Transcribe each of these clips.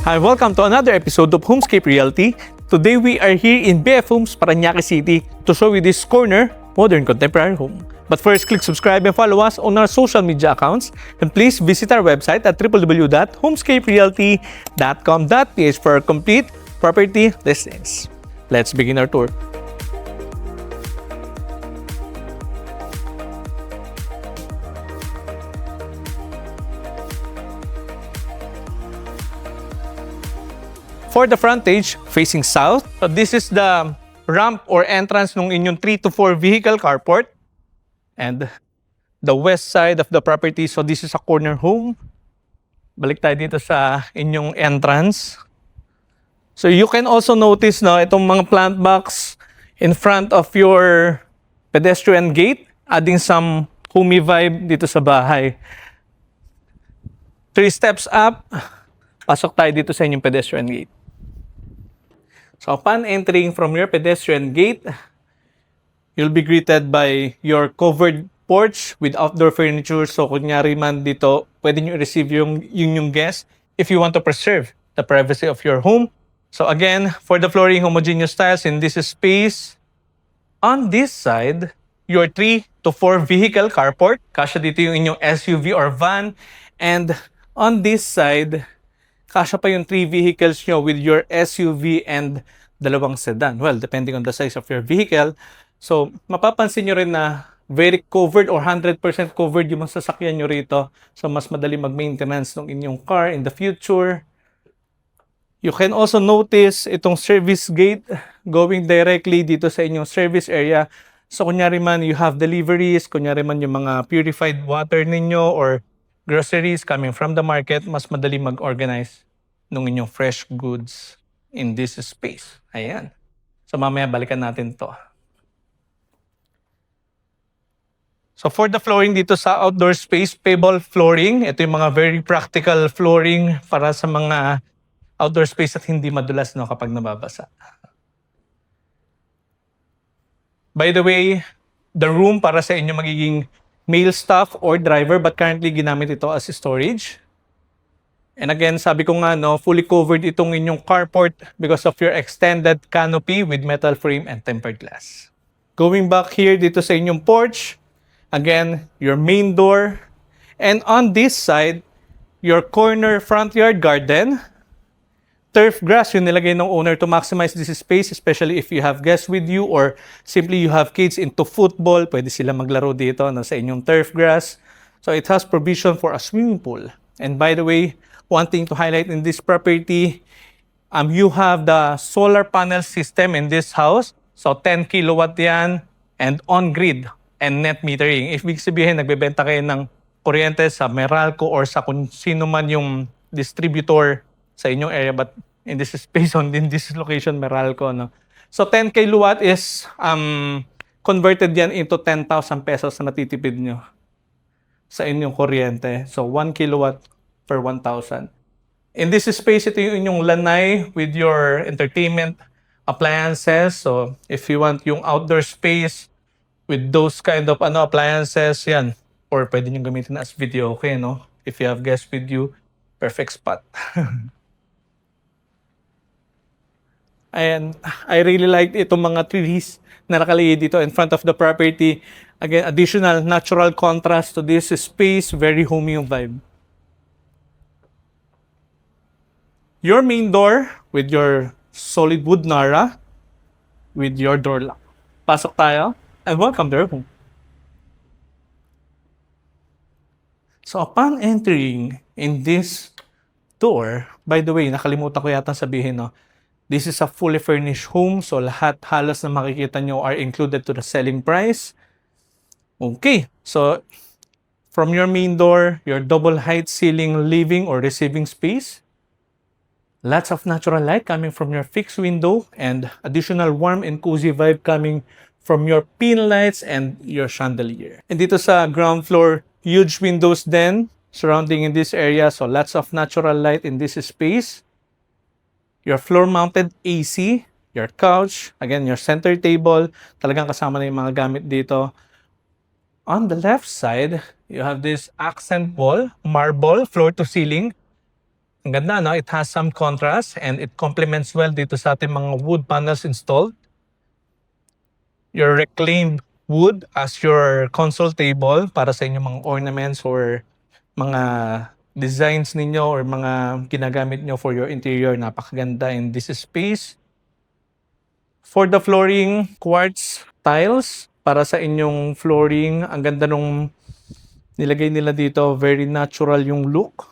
Hi, welcome to another episode of Homescape Realty. Today we are here in BF Homes, Parañaque City to show you this corner, modern contemporary home. But first, click subscribe and follow us on our social media accounts. And please visit our website at www.homescaperealty.com.ph for complete property listings. Let's begin our tour. For the frontage, facing south, so this is the ramp or entrance ng inyong 3 to 4 vehicle carport. And the west side of the property, so this is a corner home. Balik tayo dito sa inyong entrance. So you can also notice itong mga plant box in front of your pedestrian gate, adding some homey vibe dito sa bahay. 3 steps up, pasok tayo dito sa inyong pedestrian gate. So upon entering from your pedestrian gate, you'll be greeted by your covered porch with outdoor furniture. So kunyari man dito, pwede nyo receive yung guest if you want to preserve the privacy of your home. So again, for the flooring homogeneous tiles in this space, on this side, your 3 to 4 vehicle carport. Kasya dito yung inyong SUV or van. And on this side, kasya pa yung 3 vehicles nyo with your SUV and dalawang sedan. Well, depending on the size of your vehicle. So, mapapansin nyo rin na very covered or 100% covered yung mga sasakyan nyo rito. So, mas madali mag-maintenance ng inyong car in the future. You can also notice itong service gate going directly dito sa inyong service area. So, kunyari man you have deliveries, kunyari man yung mga purified water ninyo or groceries coming from the market, mas madali mag-organize ng inyong fresh goods in this space. Ayan. So mamaya balikan natin to. So for the flooring dito sa outdoor space, pebble flooring. Ito yung mga very practical flooring para sa mga outdoor space at hindi madulas kapag nababasa. By the way, the room para sa inyo magiging male staff or driver, but currently ginamit ito as storage. And again, sabi ko nga, fully covered itong inyong carport because of your extended canopy with metal frame and tempered glass. Going back here dito sa inyong porch, again, your main door. And on this side, your corner front yard garden. Turf grass yung nilagay ng owner to maximize this space, especially if you have guests with you or simply you have kids into football, pwede sila maglaro dito sa inyong turf grass. So it has provision for a swimming pool. And by the way, one thing to highlight in this property, you have the solar panel system in this house. So 10 kilowatt yan and on-grid and net metering. Ibig sabihin, nagbebenta kayo ng kuryente sa Meralco or sa kung sino man yung distributor sa inyong area, but in this space, in this location, Meralco. So 10 kilowatt is converted yan into 10,000 pesos na natitipid nyo sa inyong kuryente. So 1 kilowatt per 1,000. In this space, ito yung inyong lanay with your entertainment appliances. So if you want yung outdoor space with those kind of appliances, yan. Or pwede nyo gamitin as video, okay, if you have guests with you, perfect spot. And I really like itong mga trees na nakalagay dito in front of the property. Again, additional natural contrast to this space, very homey yung vibe. Your main door with your solid wood Nara with your door lock. Pasok tayo and welcome to your home. So upon entering in this door, by the way, nakalimutan ko yata sabihin, this is a fully furnished home, so lahat halos na makikita nyo are included to the selling price. Okay, so from your main door, your double height ceiling living or receiving space. Lots of natural light coming from your fixed window and additional warm and cozy vibe coming from your pin lights and your chandelier. And dito sa ground floor, huge windows then surrounding in this area, so lots of natural light in this space. Your floor-mounted AC, your couch, again, your center table, talagang kasama na yung mga gamit dito. On the left side, you have this accent wall, marble, floor to ceiling. Ang ganda, no? It has some contrast and it complements well dito sa ating mga wood panels installed. Your reclaimed wood as your console table para sa inyong mga ornaments or mga designs ninyo or mga ginagamit nyo for your interior. Napakaganda in this space. For the flooring, quartz tiles para sa inyong flooring. Ang ganda nung nilagay nila dito. Very natural yung look.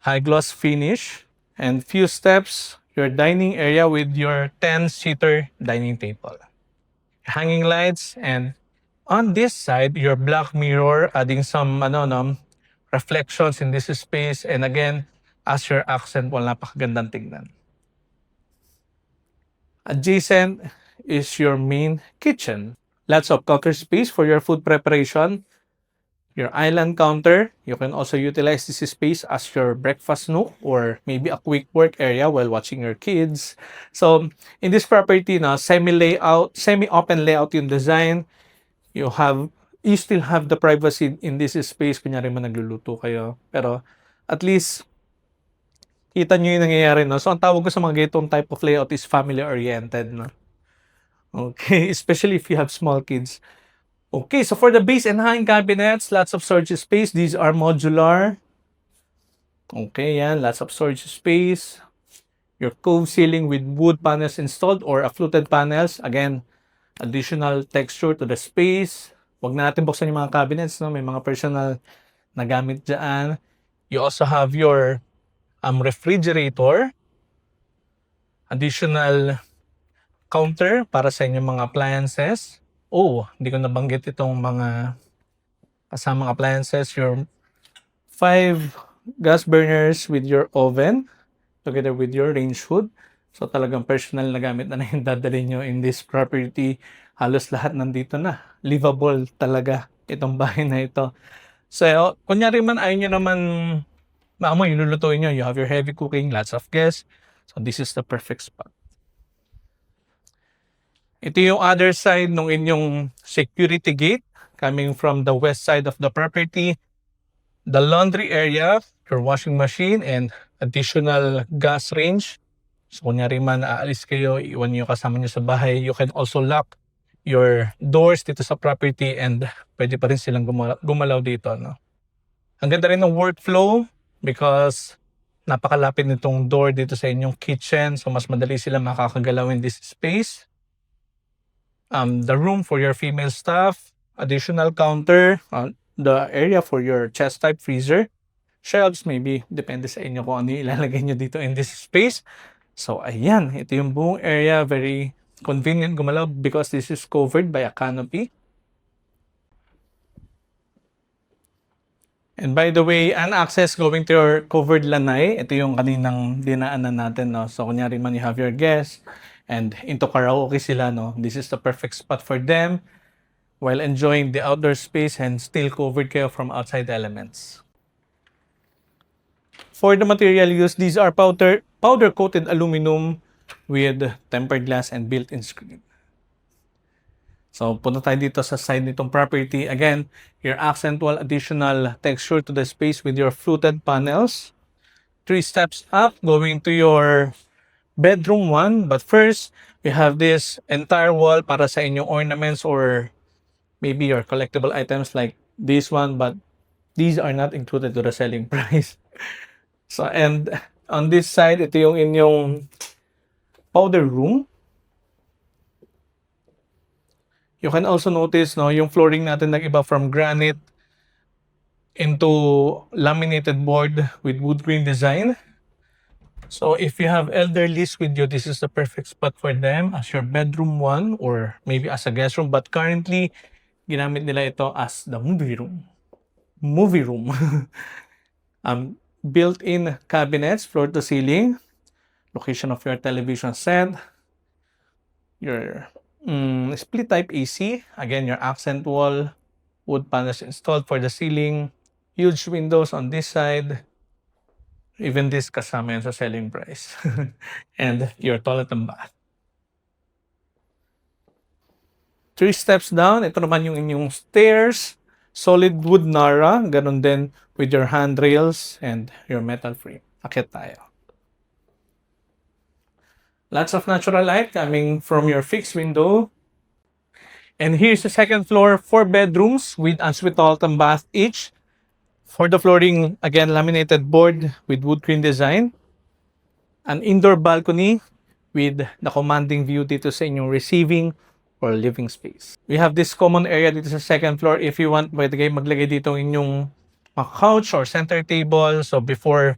High gloss finish. And few steps, your dining area with your 10-seater dining table. Hanging lights, and on this side, your black mirror adding some reflections in this space, and again, as your accent wall, napakagandang tignan. Adjacent is your main kitchen. Lots of counter space for your food preparation. Your island counter, you can also utilize this space as your breakfast nook or maybe a quick work area while watching your kids. So, in this property na semi-open layout yung design. You still have the privacy in this space. Kunyari man nagluluto kayo. Pero, at least, kita nyo yung nangyayari, no? So, ang tawag ko sa mga ganitong type of layout is family-oriented, no? Okay, especially if you have small kids. Okay, so for the base and hanging cabinets, lots of storage space. These are modular. Okay, yan, lots of storage space. Your cove ceiling with wood panels installed or a fluted panels. Again, additional texture to the space. Huwag na natin buksan yung mga cabinets, no? May mga personal na gamit dyan. You also have your refrigerator. Additional counter para sa inyong mga appliances. Oh, hindi ko nabanggit itong mga kasamang appliances. Your 5 gas burners with your oven together with your range hood. So talagang personal na gamit na yung dadalhin nyo in this property. Halos lahat nandito na. Livable talaga itong bahay na ito. So, kunyari man ayaw nyo naman maamoy, lulutuin nyo. You have your heavy cooking, lots of guests. So this is the perfect spot. Ito yung other side ng inyong security gate coming from the west side of the property. The laundry area, your washing machine, and additional gas range. So, kunyari man aalis kayo, iwan nyo kasama nyo sa bahay, you can also lock your doors dito sa property and pwede pa rin silang gumalaw dito. No? Ang ganda rin ng workflow because napakalapit nitong door dito sa inyong kitchen. So, mas madali sila makakagalaw in this space. The room for your female staff, additional counter, the area for your chest type freezer, shelves maybe, depende sa inyo kung ano ilalagay nyo dito in this space. So ayan, ito yung buong area, very convenient gumalaw because this is covered by a canopy. And by the way, an access going to your covered lanai, ito yung kaninang dinaanan natin, no? So kunyari man you have your guests, and into karaoke sila, no? This is the perfect spot for them while enjoying the outdoor space and still covered kayo from outside elements. For the material used, these are powder-coated aluminum with tempered glass and built-in screen. So, punta tayo dito sa side nitong property. Again, your accent wall, additional texture to the space with your fluted panels. 3 steps up, going to your bedroom 1, but first we have this entire wall para sa inyong ornaments or maybe your collectible items like this one, but these are not included to the selling price. So, and on this side, ito yung inyong powder room. You can also notice, no, yung flooring natin nag-iba from granite into laminated board with wood grain design. So if you have elderlies with you, this is the perfect spot for them as your bedroom 1 or maybe as a guest room. But currently, ginamit nila ito as the movie room. Built-in cabinets, floor to ceiling, location of your television set, your split type AC, again your accent wall, wood panels installed for the ceiling, huge windows on this side. Even this kasama yan sa selling price. And your toilet and bath. 3 steps down, ito naman yung inyong stairs. Solid wood Nara, ganun din with your handrails and your metal frame. Akit tayo. Lots of natural light coming from your fixed window. And here's the second floor, 4 bedrooms with ensuite toilet and bath each. For the flooring, again, laminated board with wood grain design. An indoor balcony with the commanding view dito sa inyong receiving or living space. We have this common area dito sa second floor. If you want, pwede kayo maglagay dito ng inyong couch or center table. So before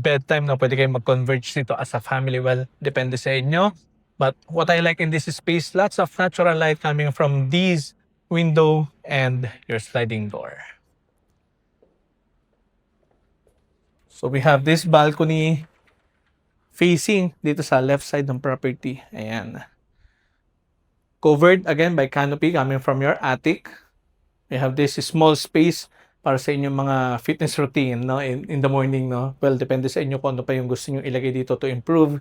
bedtime, no, pwede kayo mag-converge dito as a family. Well, depende sa inyo. But what I like in this space, lots of natural light coming from these window and your sliding door. So we have this balcony facing dito sa left side ng property. Ayan. Covered again by canopy coming from your attic. We have this small space para sa inyong mga fitness routine, no, in the morning, no. Well, depende sa inyo kung ano pa yung gusto niyo ilagay dito to improve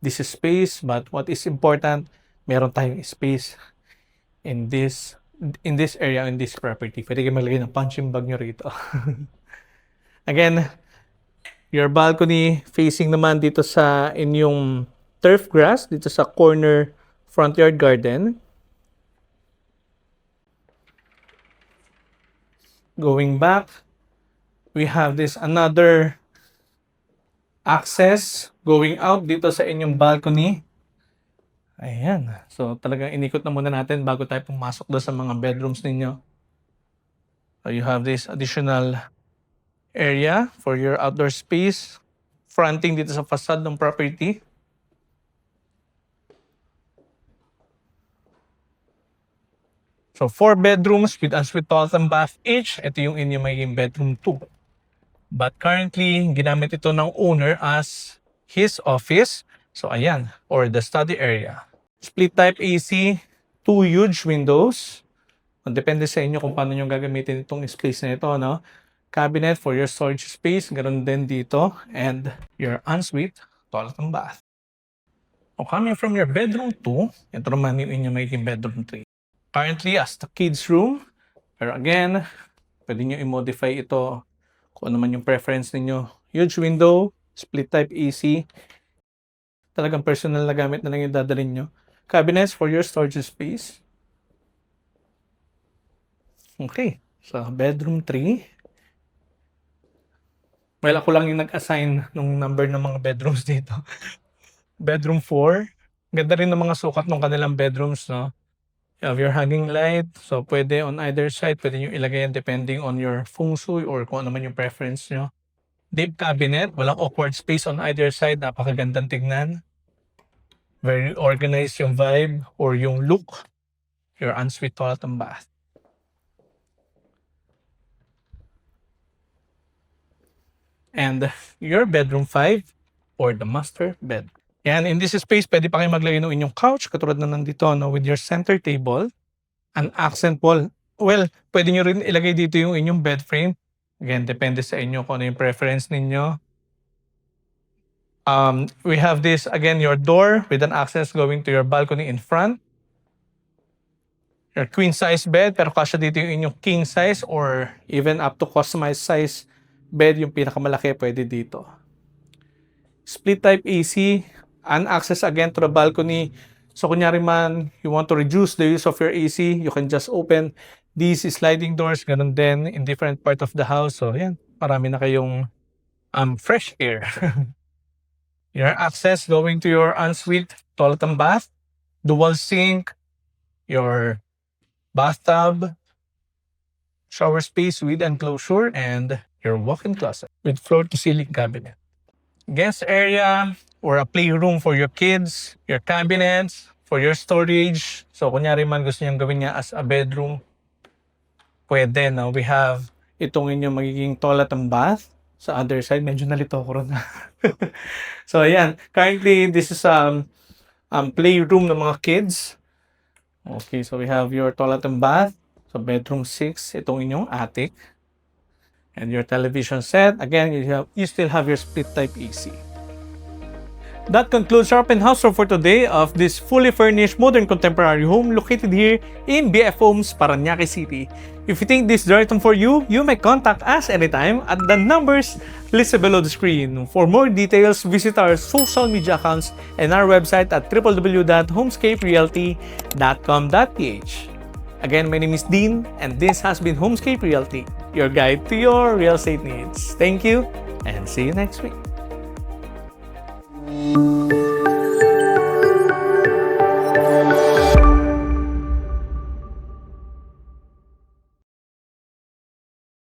this space. But what is important, meron tayong space in this area, in this property. Pwede kayo maglagay ng punching bag nyo rito. Again, your balcony facing naman dito sa inyong turf grass, dito sa corner front yard garden. Going back, we have this another access going out dito sa inyong balcony. Ayan. So talagang inikot na muna natin bago tayo pumasok doon sa mga bedrooms ninyo. So you have this additional area for your outdoor space fronting dito sa facade ng property. So 4 bedrooms with ensuite toilet and bath each. Ito yung inyong magiging bedroom 2. But currently, ginamit ito ng owner as his office. So ayan, or the study area. Split type AC, 2 huge windows. Depende sa inyo kung paano nyo gagamitin itong space na ito, no? Cabinet for your storage space, ganoon din dito. And your ensuite toilet and bath. O coming from your bedroom 2, ito naman yung inyong magiging bedroom 3. Currently as the kids room, pero again, pwede nyo i-modify ito kung ano man yung preference ninyo. Huge window, split type AC, talagang personal na gamit na lang yung dadalhin nyo. Cabinets for your storage space. Okay, so bedroom 3. Well, ako lang yung nag-assign ng number ng mga bedrooms dito. Bedroom 4. Ganda rin ng mga sukat ng kanilang bedrooms, no? You have your hanging light. So, pwede on either side. Pwede nyo ilagay yan depending on your feng shui or kung ano man yung preference nyo. Deep cabinet. Walang awkward space on either side. Napakagandang tignan. Very organized yung vibe or yung look. Your ensuite toilet and bath. And your bedroom 5 or the master bed. Yan, in this space, pwede pa kayo maglagay ng inyong couch, katulad na nandito, no, with your center table, an accent wall. Well, pwede nyo rin ilagay dito yung inyong bed frame. Again, depende sa inyo kung ano yung preference ninyo. We have this, again, your door with an access going to your balcony in front. Your queen size bed, pero kasya dito yung inyong king size or even up to customized size bed, yung pinakamalaki, pwede dito. Split type AC, an access again to the balcony. So kunyari man, you want to reduce the use of your AC, you can just open these sliding doors, ganun din in different part of the house. So yan, marami na kayong fresh air. Your access going to your ensuite toilet and bath, dual sink, your bathtub, shower space with enclosure, and your walk-in closet with floor-to-ceiling cabinet. Guest area or a playroom for your kids, your cabinets, for your storage. So, kunyari man gusto niyang gawin niya as a bedroom, pwede, no? We have itong inyong magiging toilet and bath. Sa other side, medyo nalito ko rin. So, ayan. Currently, this is playroom ng mga kids. Okay, so we have your toilet and bath. So, bedroom 6, itong inyong attic. And your television set. Again, you still have your split type AC. That concludes our open house tour for today of this fully furnished modern contemporary home located here in BF Homes, Parañaque City. If you think this is the right home for you, you may contact us anytime at the numbers listed below the screen. For more details, visit our social media accounts and our website at www.homescaperealty.com.ph. Again, my name is Dean, and this has been Homescape Realty, your guide to your real estate needs. Thank you, and see you next week.